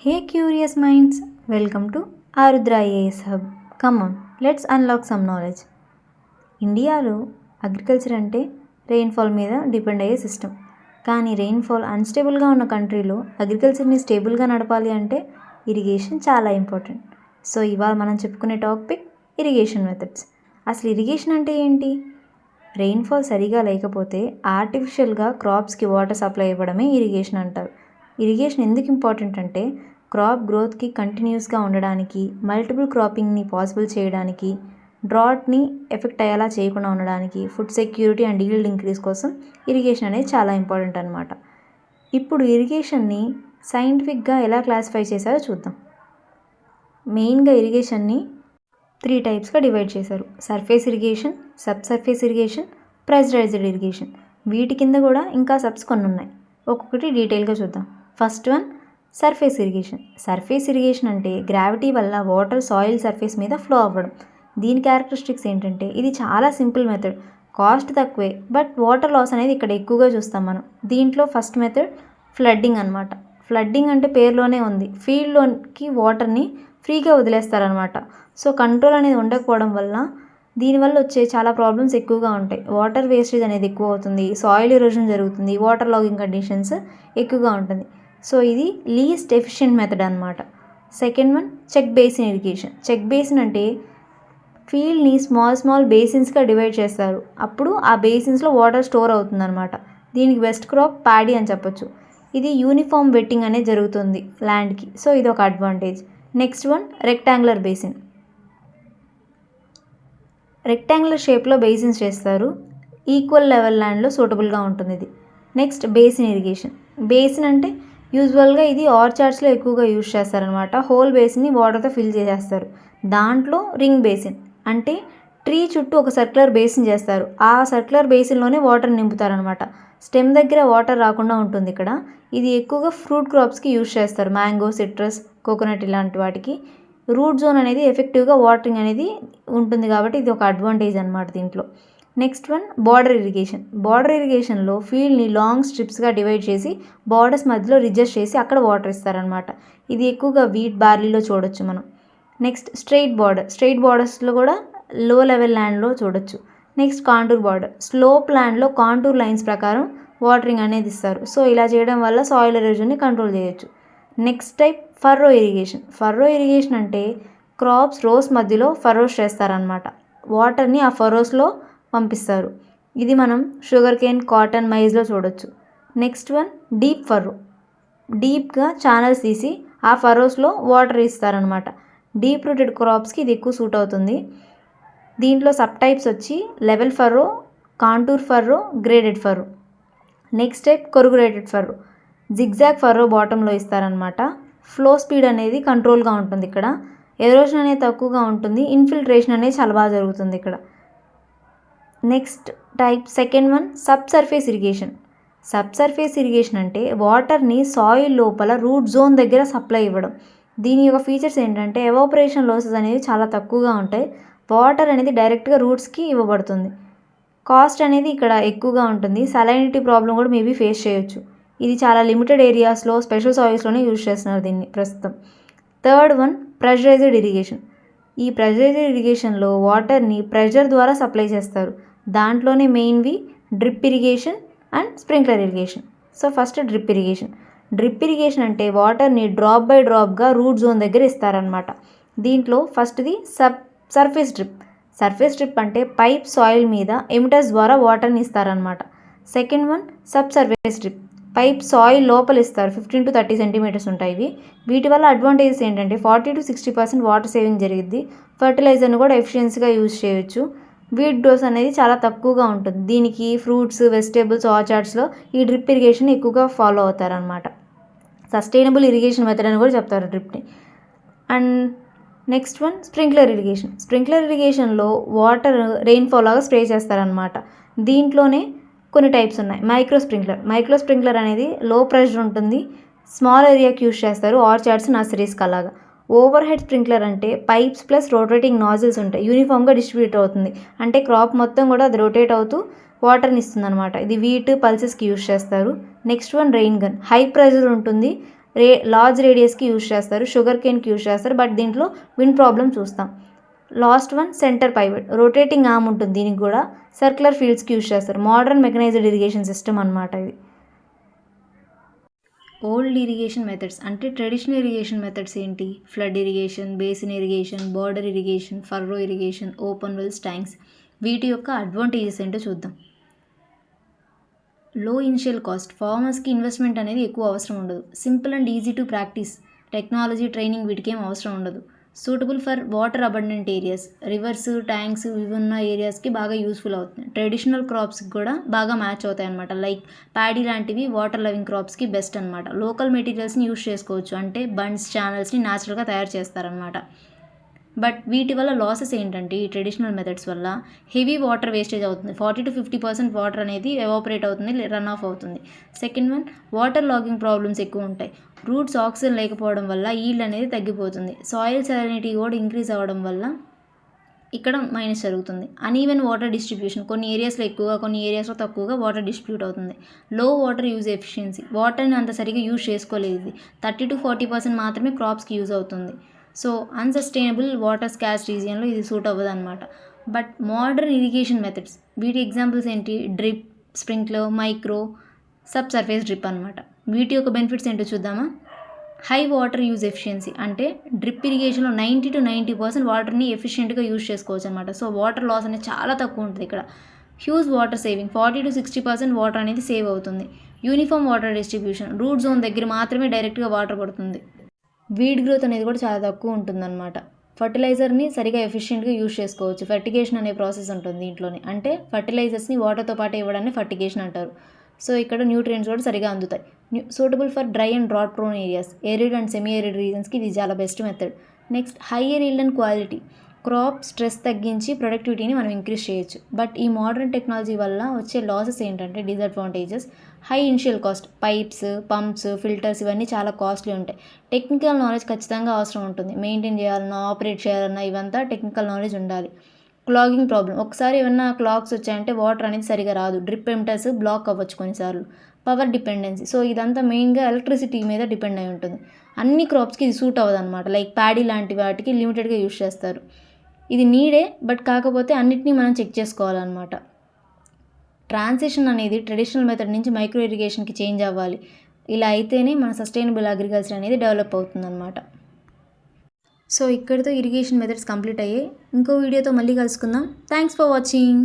Hey curious minds, welcome to Arudra IAS Hub. Come on, let's unlock some knowledge. ఇండియాలో agriculture అంటే rainfall మీద depend అయ్యే system. కానీ rainfall అన్స్టేబుల్గా ఉన్న కంట్రీలో అగ్రికల్చర్ని స్టేబుల్గా నడపాలి అంటే ఇరిగేషన్ చాలా ఇంపార్టెంట్. సో ఇవాళ మనం చెప్పుకునే టాపిక్ ఇరిగేషన్ మెథడ్స్. అసలు ఇరిగేషన్ అంటే ఏంటి? రెయిన్ఫాల్ సరిగా లేకపోతే ఆర్టిఫిషియల్గా క్రాప్స్కి వాటర్ సప్లై ఇవ్వడమే ఇరిగేషన్ అంటారు. ఇరిగేషన్ ఎందుకు ఇంపార్టెంట్ అంటే క్రాప్ గ్రోత్కి కంటిన్యూస్గా ఉండడానికి, మల్టిపుల్ క్రాపింగ్ని పాసిబుల్ చేయడానికి, డ్రాట్ని ఎఫెక్ట్ అయ్యేలా చేయకుండా ఉండడానికి, food security and yield increase కోసం ఇరిగేషన్ అనేది చాలా ఇంపార్టెంట్ అనమాట. ఇప్పుడు ఇరిగేషన్ని సైంటిఫిక్గా ఎలా క్లాసిఫై చేశారో చూద్దాం. మెయిన్గా ఇరిగేషన్ని 3 టైప్స్గా డివైడ్ చేశారు. Surface irrigation, sub surface irrigation, pressurised irrigation. వీటి కింద కూడా ఇంకా సబ్స్ కొన్ని ఉన్నాయి. ఒక్కొక్కటి డీటెయిల్గా చూద్దాం. First one surface irrigation. Surface irrigation అంటే గ్రావిటీ వల్ల వాటర్ సాయిల్ సర్ఫేస్ మీద ఫ్లో అవ్వడం. దీని క్యారెక్టరిస్టిక్స్ ఏంటంటే ఇది చాలా సింపుల్ మెథడ్, కాస్ట్ తక్కువే, బట్ వాటర్ లాస్ అనేది ఇక్కడ ఎక్కువగా చూస్తాం మనం. దీంట్లో ఫస్ట్ మెథడ్ ఫ్లడ్డింగ్ అనమాట. ఫ్లడ్డింగ్ అంటే పేరులోనే ఉంది, ఫీల్డ్లోకి వాటర్ని ఫ్రీగా వదిలేస్తారనమాట. సో కంట్రోల్ అనేది ఉండకపోవడం వల్ల దీనివల్ల వచ్చే చాలా ప్రాబ్లమ్స్ ఎక్కువగా ఉంటాయి. వాటర్ వేస్టేజ్ అనేది ఎక్కువ అవుతుంది, సాయిల్ ఎరోజన్ జరుగుతుంది, వాటర్ లాగింగ్ కండిషన్స్ ఎక్కువగా ఉంటుంది. సో ఇది లీస్ట్ ఎఫిషియెంట్ మెథడ్ అనమాట. Second one check basin irrigation. Check basin అంటే ఫీల్డ్ని స్మాల్ బేసిన్స్గా డివైడ్ చేస్తారు. అప్పుడు ఆ బేసిన్స్లో వాటర్ స్టోర్ అవుతుంది అనమాట. దీనికి బెస్ట్ క్రాప్ ప్యాడీ అని చెప్పొచ్చు. ఇది యూనిఫామ్ వెట్టింగ్ అనేది జరుగుతుంది ల్యాండ్కి. సో ఇది ఒక advantage. Next one rectangular basin. Rectangular షేప్లో బేసిన్స్ చేస్తారు. ఈక్వల్ లెవెల్ ల్యాండ్లో సూటబుల్గా ఉంటుంది ఇది. Next basin irrigation. బేసిన్ అంటే యూజువల్గా ఇది ఆర్చార్డ్స్లో ఎక్కువగా యూజ్ చేస్తారనమాట. హోల్ బేసిన్ని వాటర్తో ఫిల్ చేసేస్తారు. దాంట్లో రింగ్ బేసిన్ అంటే ట్రీ చుట్టూ ఒక సర్క్యులర్ బేసిన్ చేస్తారు. ఆ సర్క్యులర్ బేసిన్లోనే వాటర్ నింపుతారనమాట. స్టెమ్ దగ్గర వాటర్ రాకుండా ఉంటుంది ఇక్కడ. ఇది ఎక్కువగా ఫ్రూట్ క్రాప్స్కి యూజ్ చేస్తారు. మ్యాంగో, సిట్రస్, కోకోనట్ ఇలాంటి వాటికి. రూట్ జోన్ అనేది ఎఫెక్టివ్గా వాటరింగ్ అనేది ఉంటుంది కాబట్టి ఇది ఒక అడ్వాంటేజ్ అనమాట దీంట్లో. Next one border irrigation. Border ఇరిగేషన్లో ఫీల్డ్ని లాంగ్ స్ట్రిప్స్గా డివైడ్ చేసి బార్డర్స్ మధ్యలో రిడ్జెస్ట్ చేసి అక్కడ వాటర్ ఇస్తారనమాట. ఇది ఎక్కువగా వీట్, బార్లీలో చూడొచ్చు మనం. Next straight border. స్ట్రెయిట్ బార్డర్స్లో కూడా లో లెవెల్ ల్యాండ్లో చూడొచ్చు. Next contour border. స్లోప్ ల్యాండ్లో కాంటూర్ లైన్స్ ప్రకారం వాటరింగ్ అనేది ఇస్తారు. సో ఇలా చేయడం వల్ల సాయిల్ ఎరోజన్ని కంట్రోల్ చేయొచ్చు. Next type furrow irrigation. Furrow irrigation అంటే క్రాప్స్ రోస్ మధ్యలో ఫర్రోస్ చేస్తారనమాట. వాటర్ని ఆ ఫర్రోస్లో పంపిస్తారు. ఇది మనం షుగర్ కేన్, కాటన్, మైజ్లో చూడొచ్చు. Next one deep furrow. డీప్గా ఛానల్స్ తీసి ఆ ఫర్రోస్లో వాటర్ ఇస్తారనమాట. డీప్ రూటెడ్ క్రాప్స్కి ఇది ఎక్కువ సూట్ అవుతుంది. దీంట్లో సబ్ టైప్స్ వచ్చి level furrow, contour furrow, graded furrow. Next type corrugated furrow. Zigzag furrow బాటంలో ఇస్తారనమాట. ఫ్లో స్పీడ్ అనేది కంట్రోల్గా ఉంటుంది ఇక్కడ. ఎరోషన్ అనేది తక్కువగా ఉంటుంది. ఇన్ఫిల్ట్రేషన్ అనేది చాలా బాగా జరుగుతుంది ఇక్కడ. Next type second one sub surface irrigation. Sub surface irrigation అంటే వాటర్ని సాయిల్ లోపల రూట్ జోన్ దగ్గర సప్లై ఇవ్వడం. దీని యొక్క ఫీచర్స్ ఏంటంటే ఎవాపరేషన్ లాసెస్ అనేవి చాలా తక్కువగా ఉంటాయి. వాటర్ అనేది డైరెక్ట్గా రూట్స్కి ఇవ్వబడుతుంది. కాస్ట్ అనేది ఇక్కడ ఎక్కువగా ఉంటుంది. సలైనిటీ ప్రాబ్లం కూడా మేబీ ఫేస్ చేయొచ్చు. ఇది చాలా లిమిటెడ్ ఏరియాస్లో, స్పెషల్ సాయిల్స్లోనే యూజ్ చేస్తున్నారు దీన్ని ప్రస్తుతం. Third one pressurized irrigation. ఈ ప్రెషరైజ్డ్ ఇరిగేషన్లో వాటర్ని ప్రెషర్ ద్వారా సప్లై చేస్తారు. దాంట్లోనే మెయిన్వి drip irrigation and sprinkler irrigation. So first drip irrigation. Drip irrigation అంటే వాటర్ని డ్రాప్ బై డ్రాప్గా రూట్ జోన్ దగ్గర ఇస్తారనమాట. దీంట్లో ఫస్ట్ది సర్ఫేస్ డ్రిప్. సర్ఫేస్ డ్రిప్ అంటే పైప్ సాయిల్ మీద ఎమిటర్స్ ద్వారా వాటర్ని ఇస్తారనమాట. Second one sub surface drip. Pipe soil లోపల ఇస్తారు. 15 to 30 సెంటీమీటర్స్ ఉంటాయి ఇవి. వీటి వల్ల అడ్వాంటేజెస్ ఏంటంటే 40 to 60% వాటర్ సేవింగ్ జరిగిద్ది. ఫర్టిలైజర్ని కూడా ఎఫిషియన్సీగా యూజ్ చేయొచ్చు. వీట్ డోస్ అనేది చాలా తక్కువగా ఉంటుంది. దీనికి ఫ్రూట్స్, వెజిటేబుల్స్, ఆర్చార్డ్స్లో ఈ డ్రిప్ ఇరిగేషన్ ఎక్కువగా ఫాలో అవుతారనమాట. సస్టైనబుల్ ఇరిగేషన్ మెథడ్ అని కూడా చెప్తారు డ్రిప్ని. And next one sprinkler irrigation. Sprinkler ఇరిగేషన్లో వాటర్ రెయిన్ఫాల్ లాగా స్ప్రే చేస్తారనమాట. దీంట్లోనే కొన్ని టైప్స్ ఉన్నాయి. మైక్రో స్ప్రింక్లర్ అనేది లో ప్రెషర్ ఉంటుంది, స్మాల్ ఏరియాకి యూజ్ చేస్తారు, ఆర్చార్డ్స్, నర్సరీస్కి అలాగా. ఓవర్ హెడ్ స్ప్రింక్లర్ అంటే పైప్స్ ప్లస్ రొటేటింగ్ నాజిల్స్ ఉంటాయి. యూనిఫామ్గా డిస్ట్రిబ్యూట్ అవుతుంది. అంటే క్రాప్ మొత్తం కూడా అది రొటేట్ అవుతూ వాటర్ని ఇస్తుంది అనమాట. ఇది వీట్, పల్సెస్కి యూజ్ చేస్తారు. Next one rain gun. High pressure ఉంటుంది, లార్జ్ రేడియస్కి యూజ్ చేస్తారు, షుగర్ కేన్కి యూజ్ చేస్తారు, బట్ దీంట్లో విండ్ ప్రాబ్లం చూస్తాం. Last one centre pivot, rotating arm ఉంటుంది దీనికి కూడా, సర్క్యులర్ ఫీల్డ్స్కి యూజ్ చేస్తారు. మోడర్న్ మెకనైజ్డ్ ఇరిగేషన్ సిస్టమ్ అనమాట ఇది. ఓల్డ్ ఇరిగేషన్ మెథడ్స్ అంటే ట్రెడిషనల్ ఇరిగేషన్ మెథడ్స్ ఏంటి? Flood irrigation, basin irrigation, border irrigation, furrow irrigation, open wells, tanks. వీటి యొక్క అడ్వాంటేజెస్ ఏంటో చూద్దాం. లో ఇనిషియల్ కాస్ట్, ఫార్మర్స్కి ఇన్వెస్ట్మెంట్ అనేది ఎక్కువ అవసరం ఉండదు. Simple and easy to practice, technology training వీటికి ఏం అవసరం ఉండదు. Suitable for water abundant areas, reverse, tanks ఇవి ఉన్న ఏరియాస్కి బాగా యూస్ఫుల్ అవుతుంది. ట్రెడిషనల్ క్రాప్స్కి కూడా బాగా మ్యాచ్ అవుతాయి అనమాట. లైక్ ప్యాడీ లాంటివి వాటర్ లవింగ్ క్రాప్స్కి బెస్ట్ అనమాట. లోకల్ మెటీరియల్స్ని యూస్ చేసుకోవచ్చు, అంటే బండ్స్, ఛానల్స్ని న్యాచురల్గా తయారు చేస్తారనమాట. బట్ వీటి వల్ల లాసెస్ ఏంటంటే ఈ ట్రెడిషనల్ మెథడ్స్ వల్ల హెవీ వాటర్ వేస్టేజ్ అవుతుంది. 40-50% వాటర్ అనేది ఎవాపరేట్ అవుతుంది, రన్ ఆఫ్ అవుతుంది. Second one, water logging problems ఎక్కువ ఉంటాయి. రూట్స్ ఆక్సిజన్ లేకపోవడం వల్ల ఈల్డ్ అనేది తగ్గిపోతుంది. సాయిల్ సెలనిటీ కూడా ఇంక్రీజ్ అవ్వడం వల్ల ఇక్కడ మైనస్ జరుగుతుంది. అన్ఈవెన్ వాటర్ డిస్ట్రిబ్యూషన్, కొన్ని ఏరియాస్లో ఎక్కువగా, కొన్ని ఏరియాస్లో తక్కువగా వాటర్ డిస్ట్రిబ్యూట్ అవుతుంది. లో వాటర్ యూజ్ ఎఫిషియన్సీ, వాటర్ని అంత సరిగ్గా యూజ్ చేసుకోలేదు. ఇది 30-40% మాత్రమే క్రాప్స్కి యూజ్ అవుతుంది. సో అన్సస్టైనబుల్ వాటర్ స్కార్స్ రీజియన్లో ఇది సూట్ అవ్వదు అనమాట. బట్ మోడర్న్ ఇరిగేషన్ మెథడ్స్, వీటి ఎగ్జాంపుల్స్ ఏంటి? Drip, sprinkler, micro, sub surface drip అనమాట. వీటి యొక్క బెనిఫిట్స్ ఏంటో చూద్దామా? హై వాటర్ యూజ్ ఎఫిషియన్సీ, అంటే డ్రిప్ ఇరిగేషన్లో 90-90% వాటర్ని ఎఫిషియెంట్గా యూజ్ చేసుకోవచ్చు అనమాట. సో వాటర్ లాస్ అనేది చాలా తక్కువ ఉంటుంది ఇక్కడ. హ్యూజ్ వాటర్ సేవింగ్, 40-60% వాటర్ అనేది సేవ్ అవుతుంది. Uniform water distribution, route zone దగ్గర మాత్రమే డైరెక్ట్గా వాటర్ పడుతుంది. వీడ్ గ్రోత్ అనేది కూడా చాలా తక్కువ ఉంటుందన్నమాట. ఫర్టిలైజర్ని సరిగా ఎఫిషియెంట్గా యూజ్ చేసుకోవచ్చు. ఫర్టిగేషన్ అనే ప్రాసెస్ ఉంటుంది దీంట్లోనే, అంటే ఫర్టిలైజర్స్ని వాటర్తో పాటు ఇవ్వడాన్ని ఫర్టిగేషన్ అంటారు. సో ఇక్కడ న్యూట్రియంట్స్ కూడా సరిగా అందుతాయి. Suitable for dry and drought prone areas, arid and semi arid రీజన్స్కి ఇది చాలా best method. Next, higher yield and quality, crop stress తగ్గించి ప్రొడక్టివిటీని మనం ఇంక్రీజ్ చేయొచ్చు. బట్ ఈ మోడర్న్ టెక్నాలజీ వల్ల వచ్చే లాసెస్ ఏంటంటే disadvantages, high initial cost, pipes, pumps, filters ఇవన్నీ చాలా కాస్ట్లీ ఉంటాయి. టెక్నికల్ నాలెడ్జ్ ఖచ్చితంగా అవసరం ఉంటుంది. మెయింటైన్ చేయాలన్నా, ఆపరేట్ చేయాలన్నా ఇవంతా టెక్నికల్ నాలెడ్జ్ ఉండాలి. క్లాగింగ్ ప్రాబ్లం, ఒకసారి ఏమన్నా క్లాగ్స్ వచ్చాయంటే వాటర్ అనేది సరిగా రాదు. డ్రిప్ ఎంటర్స్ బ్లాక్ అవ్వచ్చు కొన్నిసార్లు. పవర్ డిపెండెన్సీ, సో ఇదంతా మెయిన్గా ఎలక్ట్రిసిటీ మీద డిపెండ్ అయి ఉంటుంది. అన్ని క్రాప్స్కి ఇది సూట్ అవ్వదు అనమాట. లైక్ ప్యాడీ లాంటి వాటికి లిమిటెడ్గా యూజ్ చేస్తారు. ఇది నీడే, బట్ కాకపోతే అన్నిటినీ మనం చెక్ చేసుకోవాలన్నమాట. ట్రాన్సిషన్ అనేది ట్రెడిషనల్ మెథడ్ నుంచి మైక్రో ఇరిగేషన్కి చేంజ్ అవ్వాలి. ఇలా అయితేనే మన సస్టైనబుల్ అగ్రికల్చర్ అనేది డెవలప్ అవుతుందన్నమాట. సో ఇక్కడితో ఇరిగేషన్ మెథడ్స్ కంప్లీట్ అయ్యాయి. ఇంకో వీడియోతో మళ్ళీ కలుసుకుందాం. Thanks for watching.